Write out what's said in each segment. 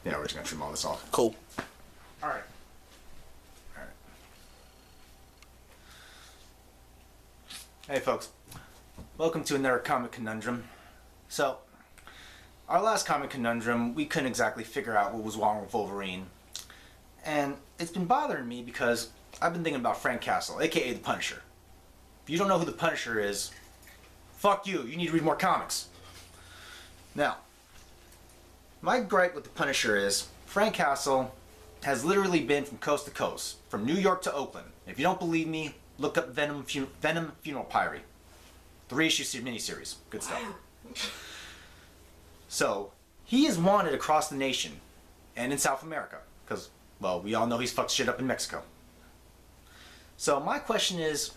Yeah, we're just gonna trim all this off. Cool. All right. All right. Hey, folks. Welcome to another comic conundrum. So, our last comic conundrum, we couldn't exactly figure out what was wrong with Wolverine. And it's been bothering me because I've been thinking about Frank Castle, aka the Punisher. If you don't know who the Punisher is, fuck you. You need to read more comics. Now, my gripe with the Punisher is Frank Castle has literally been from coast to coast, from New York to Oakland. If you don't believe me, look up Venom Funeral Pyre. 3-issue miniseries. Good stuff. So, he is wanted across the nation and in South America because, well, we all know he's fucked shit up in Mexico. So my question is,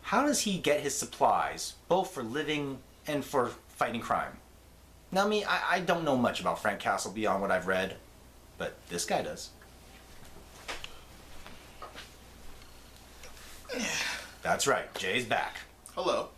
how does he get his supplies, both for living and for fighting crime? Now, I don't know much about Frank Castle beyond what I've read, but this guy does. That's right, Jay's back. Hello.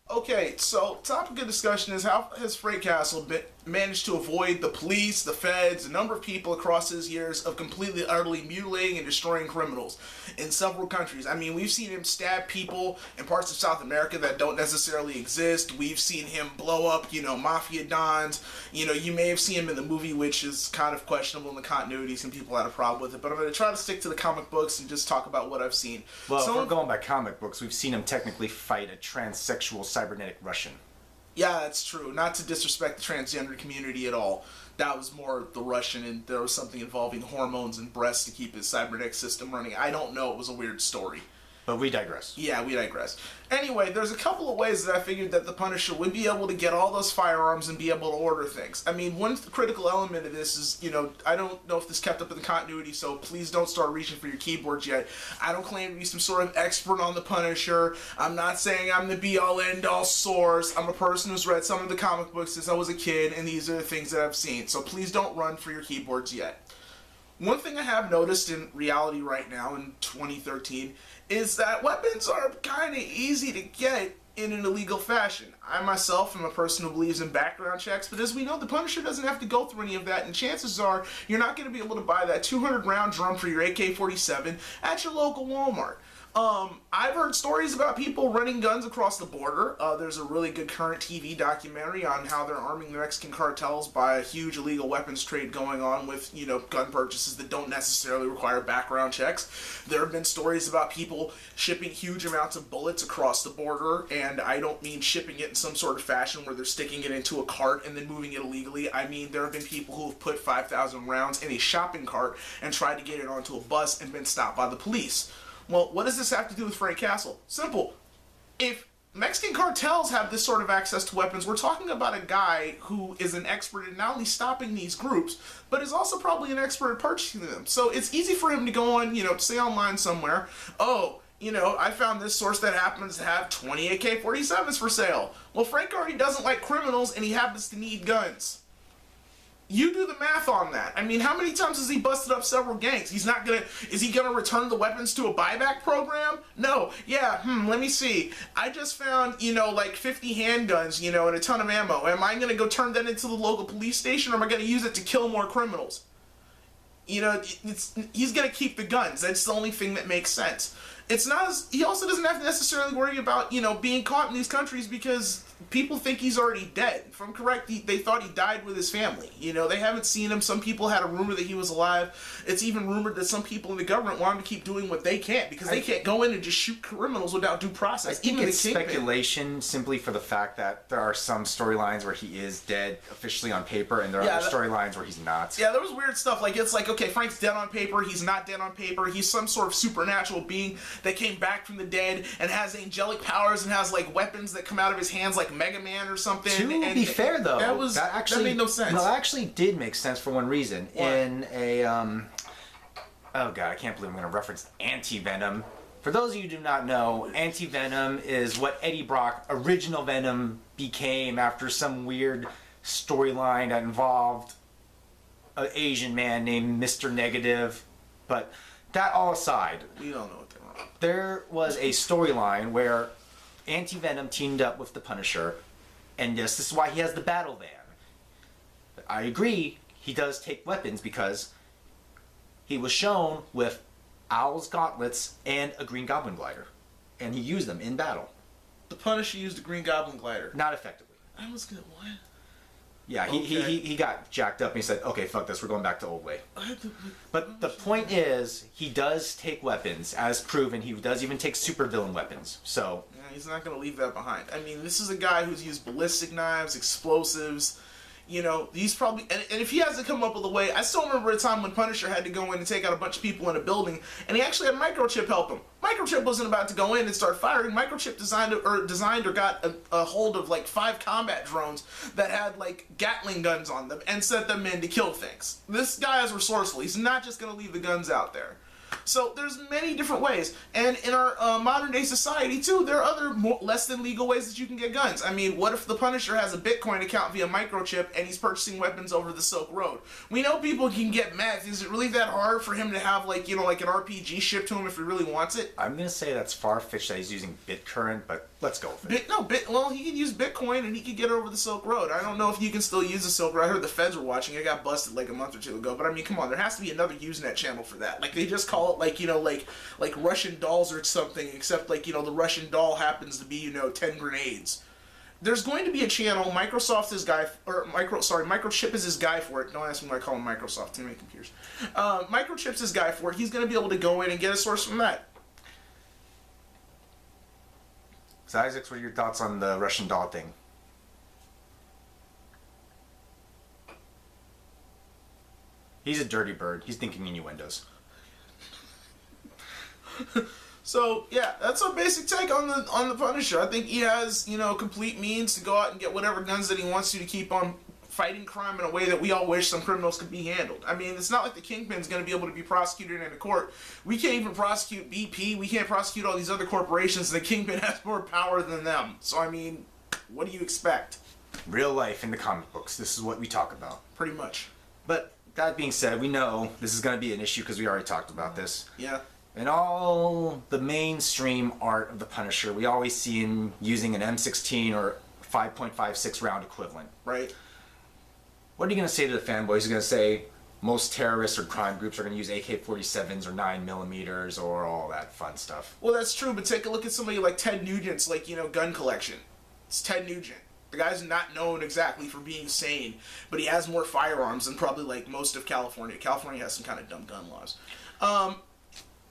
Okay, so topic of discussion is how has Frank Castle managed to avoid the police, the feds, a number of people across his years of completely, utterly mutilating and destroying criminals in several countries. I mean, we've seen him stab people in parts of South America that don't necessarily exist. We've seen him blow up, mafia dons. You may have seen him in the movie, which is kind of questionable in the continuity. Some people had a problem with it, but I'm going to try to stick to the comic books and just talk about what I've seen. Well, if we're going by comic books, we've seen him technically fight a transsexual cybernetic Russian. Yeah, that's true. Not to disrespect the transgender community at all. That was more the Russian, and there was something involving hormones and breasts to keep his cybernetic system running. I don't know. It was a weird story. But we digress. Yeah, we digress. Anyway, there's a couple of ways that I figured that the Punisher would be able to get all those firearms and be able to order things. I mean, one critical element of this is, I don't know if this kept up in the continuity, so please don't start reaching for your keyboards yet. I don't claim to be some sort of expert on the Punisher. I'm not saying I'm the be-all, end-all source. I'm a person who's read some of the comic books since I was a kid, and these are the things that I've seen. So please don't run for your keyboards yet. One thing I have noticed in reality right now in 2013 is that weapons are kind of easy to get in an illegal fashion. I myself am a person who believes in background checks, but as we know, the Punisher doesn't have to go through any of that, and chances are you're not going to be able to buy that 200-round drum for your AK-47 at your local Walmart. I've heard stories about people running guns across the border. There's a really good current TV documentary on how they're arming the Mexican cartels by a huge illegal weapons trade going on with, gun purchases that don't necessarily require background checks. There have been stories about people shipping huge amounts of bullets across the border, and I don't mean shipping it in some sort of fashion where they're sticking it into a cart and then moving it illegally. I mean, there have been people who have put 5,000 rounds in a shopping cart and tried to get it onto a bus and been stopped by the police. Well, what does this have to do with Frank Castle? Simple. If Mexican cartels have this sort of access to weapons, we're talking about a guy who is an expert in not only stopping these groups, but is also probably an expert at purchasing them. So it's easy for him to go on, say online somewhere, I found this source that happens to have 20 AK-47s for sale. Well, Frank already doesn't like criminals, and he happens to need guns. You do the math on that. I mean, how many times has he busted up several gangs? Is he gonna return the weapons to a buyback program? No. Yeah, let me see. I just found, like 50 handguns, and a ton of ammo. Am I gonna go turn that into the local police station, or am I gonna use it to kill more criminals? He's gonna keep the guns. That's the only thing that makes sense. He also doesn't have to necessarily worry about, being caught in these countries because people think he's already dead. If I'm correct, they thought he died with his family. They haven't seen him. Some people had a rumor that he was alive. It's even rumored that some people in the government want him to keep doing what they can't because they can't go in and just shoot criminals without due process. I think it's speculation simply for the fact that there are some storylines where he is dead officially on paper, and there are other storylines where he's not. Yeah, there was weird stuff. Okay, Frank's dead on paper. He's not dead on paper. He's some sort of supernatural being that came back from the dead and has angelic powers and has weapons that come out of his hands like Mega Man or something. To be fair, though, that made no sense. No, that actually did make sense for one reason. What? In a oh god, I can't believe I'm going to reference Anti-Venom. For those of you who do not know, Anti-Venom is what Eddie Brock, original Venom, became after some weird storyline that involved an Asian man named Mr. Negative. But that all aside, we don't know what they were. There was a storyline where Anti-Venom teamed up with the Punisher, and this is why he has the battle van. I agree, he does take weapons because he was shown with Owl's gauntlets and a Green Goblin glider. And he used them in battle. The Punisher used a Green Goblin glider. Not effectively. I was gonna what? Yeah, he got jacked up and he said, okay, fuck this, we're going back to old way. But the point is, he does take weapons, as proven. He does even take supervillain weapons. So yeah, he's not going to leave that behind. I mean, this is a guy who's used ballistic knives, explosives. You know, he's probably... And if he hasn't come up with a way... I still remember a time when Punisher had to go in and take out a bunch of people in a building, and he actually had Microchip help him. Microchip wasn't about to go in and start firing. Microchip designed or got a hold of, like, 5 combat drones that had, like, Gatling guns on them and set them in to kill things. This guy is resourceful. He's not just going to leave the guns out there. So there's many different ways, and in our modern day society too, there are other less than legal ways that you can get guns. I mean, what if the Punisher has a Bitcoin account via Microchip and he's purchasing weapons over the Silk Road? We know people can get meth. Is it really that hard for him to have, like, you know, like an RPG shipped to him if he really wants it? I'm gonna say that's far-fetched that he's using BitCurrent, but let's go with it. Well, he could use Bitcoin and he could get it over the Silk Road. I don't know if you can still use the Silk Road. I heard the feds were watching. It got busted like a month or two ago. But I mean, come on, there has to be another Usenet channel for that. Like, they just call it, like, you know, like Russian dolls or something, except, like, you know, the Russian doll happens to be, you know, 10 grenades. There's going to be a channel. Microchip is his guy for it. Don't ask me why I call him Microsoft. Too many computers. Microchip's his guy for it. He's going to be able to go in and get a source from that. So, Isaac, what are your thoughts on the Russian doll thing? He's a dirty bird. He's thinking innuendos. So yeah, that's our basic take on the Punisher. I think he has, you know, complete means to go out and get whatever guns that he wants to keep on fighting crime in a way that we all wish some criminals could be handled. I mean, it's not like the Kingpin's going to be able to be prosecuted in a court. We can't even prosecute BP. We can't prosecute all these other corporations. The Kingpin has more power than them. So I mean, what do you expect? Real life in the comic books. This is what we talk about. Pretty much. But that being said, we know this is going to be an issue because we already talked about this. Yeah. In all the mainstream art of the Punisher, we always see him using an M16 or 5.56 round equivalent. Right. What are you going to say to the fanboys? You're going to say most terrorists or crime groups are going to use AK-47s or 9mm or all that fun stuff. Well, that's true, but take a look at somebody like Ted Nugent's, like, you know, gun collection. It's Ted Nugent. The guy's not known exactly for being sane, but he has more firearms than probably, like, most of California. California has some kind of dumb gun laws.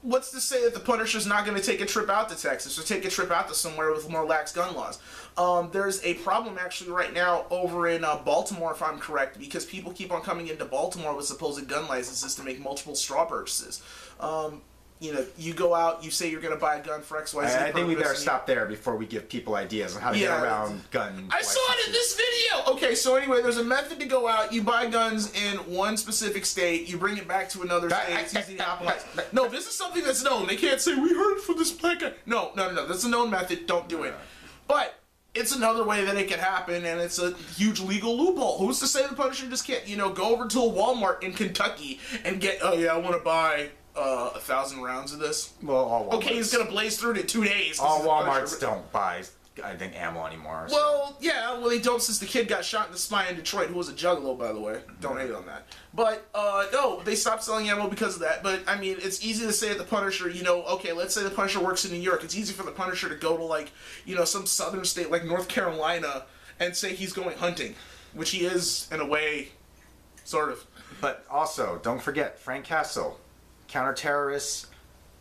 What's to say that the Punisher's not going to take a trip out to Texas or take a trip out to somewhere with more lax gun laws? There's a problem actually right now over in Baltimore, if I'm correct, because people keep on coming into Baltimore with supposed gun licenses to make multiple straw purchases. You know, you go out, you say you're going to buy a gun for XYZ. I think we better stop there before we give people ideas on how to get around gun I saw it in this video! Okay, so anyway, there's a method to go out. You buy guns in one specific state. You bring it back to another state. It's easy to optimize. No, this is something that's known. They can't say, we heard it from this black guy. No. That's a known method. Don't do it. But it's another way that it can happen, and it's a huge legal loophole. Who's to say the Punisher just can't, you know, go over to a Walmart in Kentucky and get, oh yeah, I want to buy 1,000 rounds of this. Well, all Walmarts. Okay, he's gonna blaze through it in 2 days. All Walmarts don't buy, I think, ammo anymore. So. Well, yeah, well, they don't since the kid got shot in the spine in Detroit, who was a juggalo, by the way. Don't hate on that. But, no, they stopped selling ammo because of that. But, I mean, it's easy to say that the Punisher, you know, okay, let's say the Punisher works in New York. It's easy for the Punisher to go to, like, you know, some southern state like North Carolina and say he's going hunting, which he is, in a way, sort of. But also, don't forget, Frank Castle. Counter-terrorists,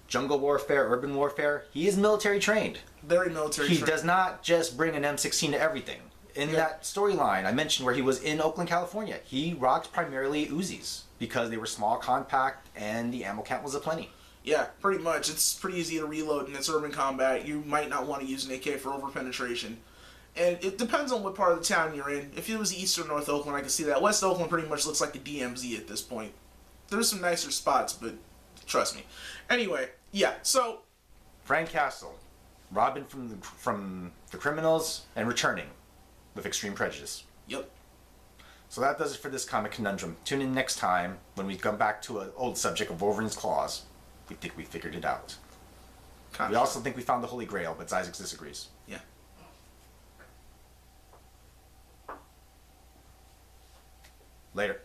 jungle warfare, urban warfare, he is military trained. Very military trained. He does not just bring an M16 to everything. In that storyline I mentioned where he was in Oakland, California, he rocked primarily Uzis because they were small, compact, and the ammo count was aplenty. Yeah, pretty much. It's pretty easy to reload and it's urban combat. You might not want to use an AK for over-penetration. And it depends on what part of the town you're in. If it was East or North Oakland, I could see that. West Oakland pretty much looks like a DMZ at this point. There's some nicer spots, but trust me. Anyway, yeah, so Frank Castle, robbing from the criminals and returning with extreme prejudice. Yep. So that does it for this comic conundrum. Tune in next time when we come back to an old subject of Wolverine's claws. We think we figured it out. We also think we found the Holy Grail, but Isaac disagrees. Yeah. Later.